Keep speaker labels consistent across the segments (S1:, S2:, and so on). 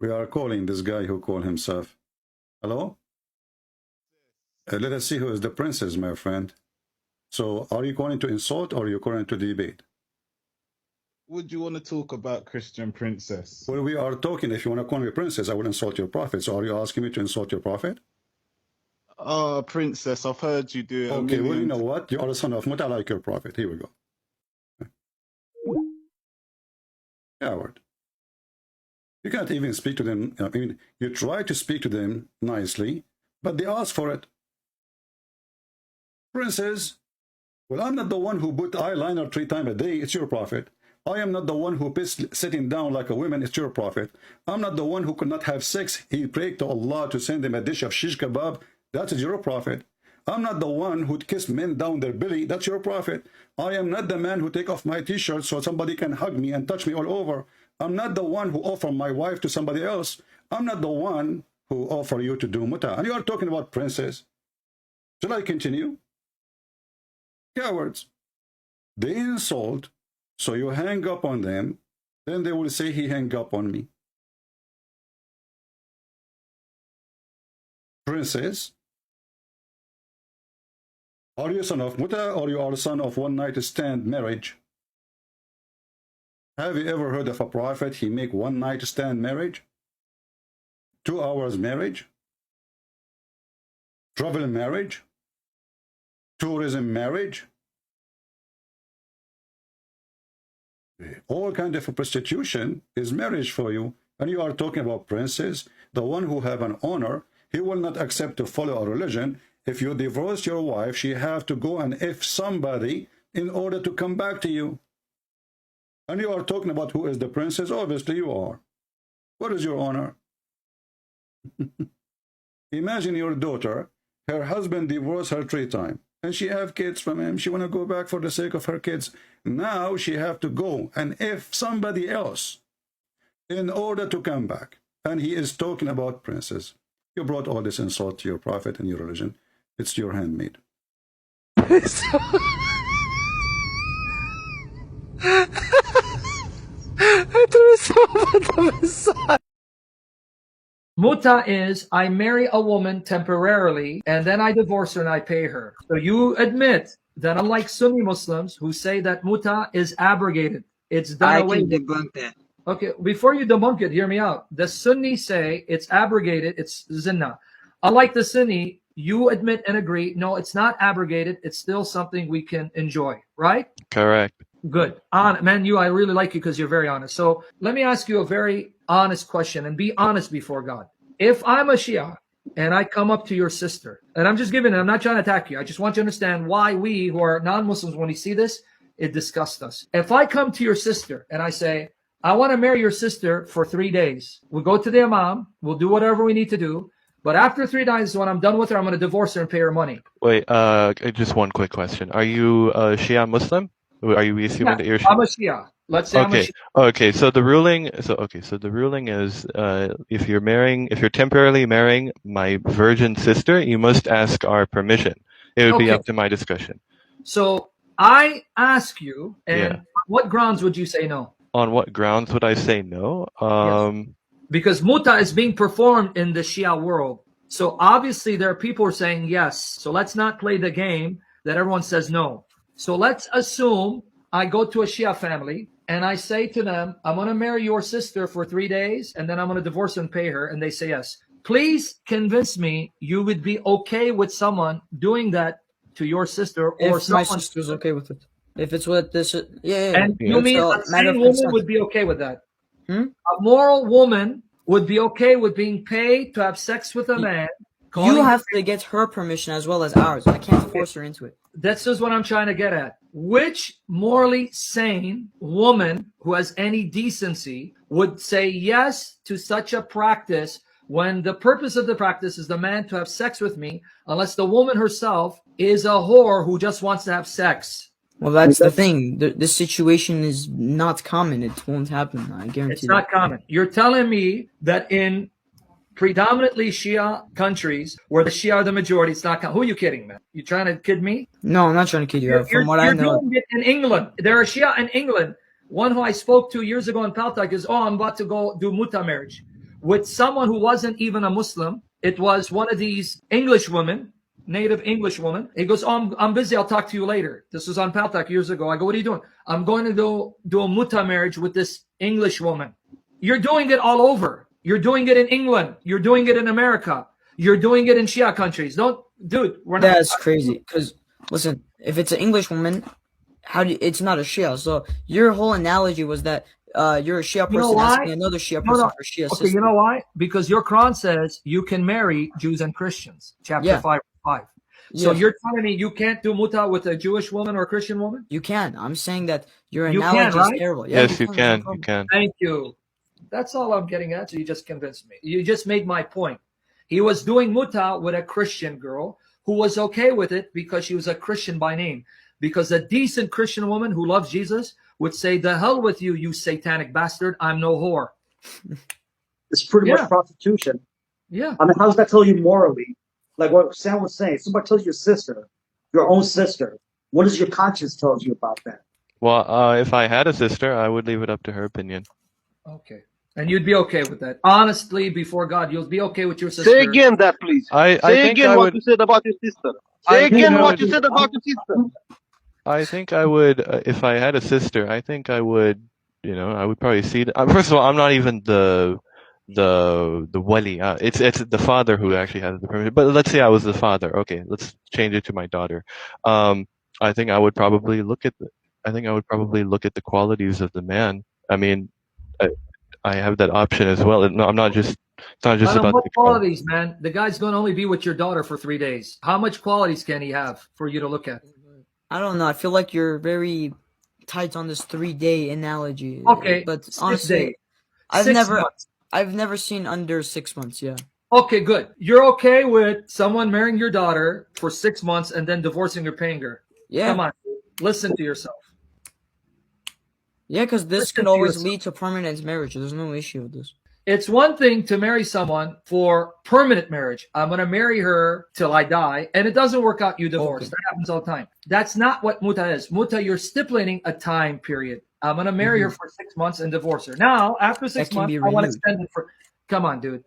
S1: We are calling this guy who called himself. Hello? Let us see who is the princess, my friend. So, are you calling to insult or are you calling to debate?
S2: Would you want to talk about Christian princess?
S1: Well, we are talking. If you want to call me princess, I will insult your prophet. So, are you asking me to insult your prophet?
S2: Oh, princess, I've heard you do it
S1: Okay, well, you know
S2: times.
S1: what? You are the son of Muta, like your prophet. Here we go. Coward. You can't even speak to them. I mean, you try to speak to them nicely, but they ask for it. Princess, well, I'm not the one who put eyeliner 3 times a day. It's your prophet. I am not the one who pissed sitting down like a woman. It's your prophet. I'm not the one who could not have sex. He prayed to Allah to send him a dish of shish kebab. That is your prophet. I'm not the one who kissed men down their belly. That's your prophet. I am not the man who take off my t-shirt so somebody can hug me and touch me all over. I'm not the one who offer my wife to somebody else. I'm not the one who offer you to do muta. And you are talking about princess. Shall I continue? Cowards. They insult, so you hang up on them, then they will say he hang up on me. Princess, are you son of muta or you are son of one night stand marriage? Have you ever heard of a prophet he make one night stand marriage? 2 hours marriage? Travel marriage? Tourism marriage? All kind of prostitution is marriage for you. And you are talking about princess, the one who have an honor. He will not accept to follow a religion. If you divorce your wife, she have to go and if somebody in order to come back to you. And you are talking about who is the princess? Obviously you are. What is your honor? Imagine your daughter, her husband divorced her 3 times, and she have kids from him. She want to go back for the sake of her kids. Now she have to go and if somebody else in order to come back. And he is talking about princess. You brought all this insult to your prophet and your religion. It's your handmaid.
S3: Muta is I marry a woman temporarily and then I divorce her and I pay her. So you admit that unlike Sunni Muslims who say that muta is abrogated, it's done away
S4: can
S3: with.
S4: debunk that.
S3: Okay, before you debunk it, hear me out. The Sunni say it's abrogated, it's zina. Unlike the Sunni, you admit and agree, no, it's not abrogated, it's still something we can enjoy, right?
S5: Correct.
S3: Good. Man, I really like you because you're very honest. So let me ask you a very honest question and be honest before God. If I'm a Shia and I come up to your sister, and I'm just giving it, I'm not trying to attack you. I just want you to understand why we who are non-Muslims, when we see this, it disgusts us. If I come to your sister and I say, I want to marry your sister for 3 days. We'll go to the imam. We'll do whatever we need to do. But after 3 days, when I'm done with her, I'm going to divorce her and pay her money.
S5: Wait, just one quick question. Are you a Shia Muslim? Are you assuming that you're Shia?
S3: I'm a Shia. Let's say I'm a Shia.
S5: Okay, so the ruling is if you're temporarily marrying my virgin sister, you must ask our permission. It would be up to my discretion.
S3: So I ask you, and what grounds would you say no?
S5: On what grounds would I say no?
S3: Yes. Because muta is being performed in the Shia world. So obviously there are people who are saying yes. So let's not play the game that everyone says no. So let's assume I go to a Shia family and I say to them, I'm going to marry your sister for 3 days and then I'm going to divorce her and pay her. And they say yes. Please convince me you would be okay with someone doing that to your sister or
S4: if my sister's okay with it. If it's what this is,
S3: And you mean a sane woman would be okay with that? A moral woman would be okay with being paid to have sex with a man.
S4: You have to get her permission as well as ours. I can't force her into it.
S3: That's just what I'm trying to get at. Which morally sane woman who has any decency would say yes to such a practice when the purpose of the practice is the man to have sex with me, unless the woman herself is a whore who just wants to have sex?
S4: Well, that's the thing. This situation is not common. It won't happen. I guarantee
S3: it's not common. You're telling me that in predominantly Shia countries where the Shia are the majority, it's not common. Who are you kidding, man? You trying to kid me?
S4: No, I'm not trying to kid you. From what I know,
S3: doing it in England. There are Shia in England. One who I spoke to years ago in Paltak is, I'm about to go do muta marriage. with someone who wasn't even a Muslim. It was one of these English women, native English woman. He goes, "Oh, I'm busy. I'll talk to you later." This was on Paltalk years ago. I go, "What are you doing?" "I'm going to go do a muta marriage with this English woman." You're doing it all over. You're doing it in England. You're doing it in America. You're doing it in Shia countries. Dude, we're not.
S4: That's crazy. Because listen, if it's an English woman, it's not a Shia. So your whole analogy was that you're a Shia
S3: You know
S4: person
S3: why?
S4: asking another Shia person for Shia
S3: Okay,
S4: sister.
S3: you know why? Because your Quran says you can marry Jews and Christians. Chapter 5:5. So you're telling me you can't do muta with a Jewish woman or a Christian woman?
S4: You can. I'm saying that your
S3: You
S4: analogy
S3: can,
S4: is
S3: right?
S4: terrible.
S5: Yes, you
S4: no
S5: can.
S4: problem.
S5: You can.
S3: Thank you. That's all I'm getting at. So you just convinced me. You just made my point. He was doing muta with a Christian girl who was okay with it because she was a Christian by name. Because a decent Christian woman who loves Jesus would say, "The hell with you, you satanic bastard. I'm no whore."
S6: It's pretty much prostitution.
S3: Yeah.
S6: I mean, how does that tell you morally? Like what Sam was saying, somebody tells your sister, your own sister. What does your conscience tell you about that?
S5: Well, if I had a sister, I would leave it up to her opinion.
S3: Okay. And you'd be okay with that. Honestly, before God, you'll be okay with your sister.
S7: Say again that, please.
S5: I
S7: Say
S5: think
S7: again
S5: I
S7: what
S5: would.
S7: you said about your sister.
S5: I
S7: Say
S5: think
S7: again
S5: I
S7: what
S5: would.
S7: you said about your sister.
S5: I think I would, if I had a sister, I think I would, I would probably see. First of all, I'm not even the wali. It's the father who actually has the permission. But let's say I was the father. Okay, let's change it to my daughter. I think I would probably look at the qualities of the man. I mean, I have that option as well. No, I'm not just. It's not just about
S3: what
S5: the
S3: qualities, man? The guy's going to only be with your daughter for 3 days. How much qualities can he have for you to look at?
S4: I don't know. I feel like you're very tight on this 3-day analogy.
S3: Okay,
S4: but
S3: 6
S4: honestly,
S3: days.
S4: I've never seen under 6 months. Yeah.
S3: Okay, good. You're okay with someone marrying your daughter for 6 months and then divorcing or paying her?
S4: Yeah.
S3: Come on, listen to yourself.
S4: Yeah, because this could always lead to permanent marriage. There's no issue with this.
S3: It's one thing to marry someone for permanent marriage. I'm going to marry her till I die, and it doesn't work out, you divorce. That happens all the time. That's not what muta is. Muta, you're stipulating a time period. I'm going to marry her for 6 months and divorce her. Now, after 6 months, I want to extend it for... Come on, dude.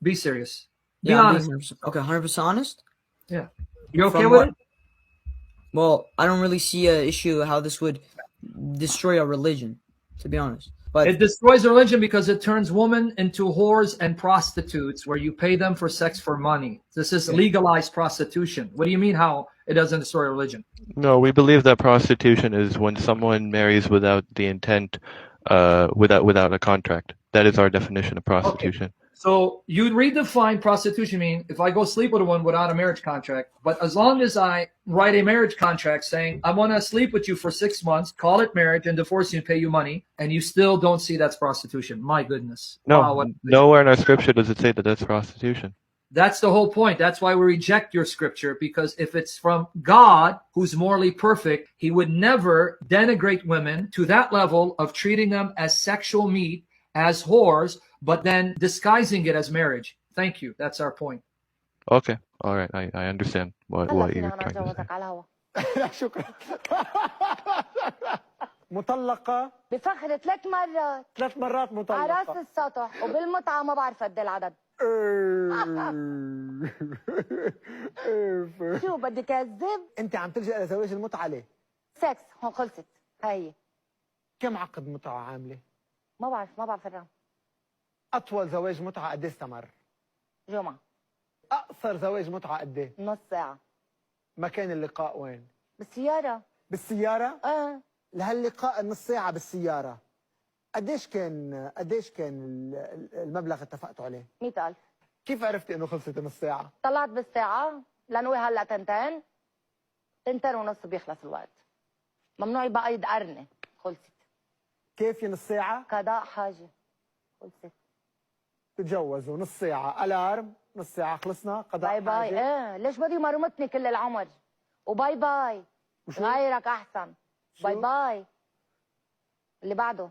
S3: Be serious. Be honest.
S4: Okay, 100% honest?
S3: Yeah. You okay with it?
S4: Well, I don't really see an issue how this would destroy a religion, to be honest. But
S3: it destroys religion because it turns women into whores and prostitutes where you pay them for sex for money. This is legalized prostitution. What do you mean how it doesn't destroy religion?
S5: No, we believe that prostitution is when someone marries without the intent, without a contract. That is our definition of prostitution.
S3: Okay. So you'd redefine prostitution mean if I go sleep with a woman without a marriage contract, but as long as I write a marriage contract saying I want to sleep with you for 6 months, call it marriage and divorce you and pay you money, and you still don't see that's prostitution. My goodness.
S5: No,
S3: wow,
S5: nowhere in our scripture does it say that that's prostitution.
S3: That's the whole point. That's why we reject your scripture, because if it's from God, who's morally perfect, he would never denigrate women to that level of treating them as sexual meat, as whores, but then disguising it as marriage. Thank you. That's our point.
S5: Okay. All right. I understand what you're trying to say.
S8: لا شكرا. مطلقة
S9: بفخر 3 مرات
S8: 3 مرات
S9: على
S8: مطلقة.
S9: راس السطح وبالمتعة ما بعرف قد العدد. شو بدي كذب؟
S8: انت عم تلجأ لزواج المتعة ليه؟
S9: سكس هون خلصت. هي
S8: كم عقد متعة عاملة؟
S9: ما بعرف الرقم.
S8: أطول زواج متعة قد ايه استمر؟
S9: جمعة.
S8: أقصر زواج متعة قد ايه؟
S9: نص ساعة.
S8: مكان اللقاء وين؟
S9: بالسيارة.
S8: بالسيارة؟ لهاللقاء النص ساعة بالسيارة قديش كان المبلغ اتفقتوا عليه؟
S9: 100,000.
S8: كيف عرفتي انه خلصت النص ساعة؟
S9: طلعت بالساعة لأنه هلا 2 ونص بيخلص الوقت. ممنوع يبقى يدقرني. خلصت.
S8: كيف نص ساعة؟
S9: قضاء حاجة. خلصت.
S8: تتجوزوا نص ساعة ألارم نص ساعة خلصنا قضاء
S9: باي
S8: حاجة.
S9: ليش بدي مرمطني كل العمر؟ وباي باي. غيرك أحسن. باي باي. اللي بعده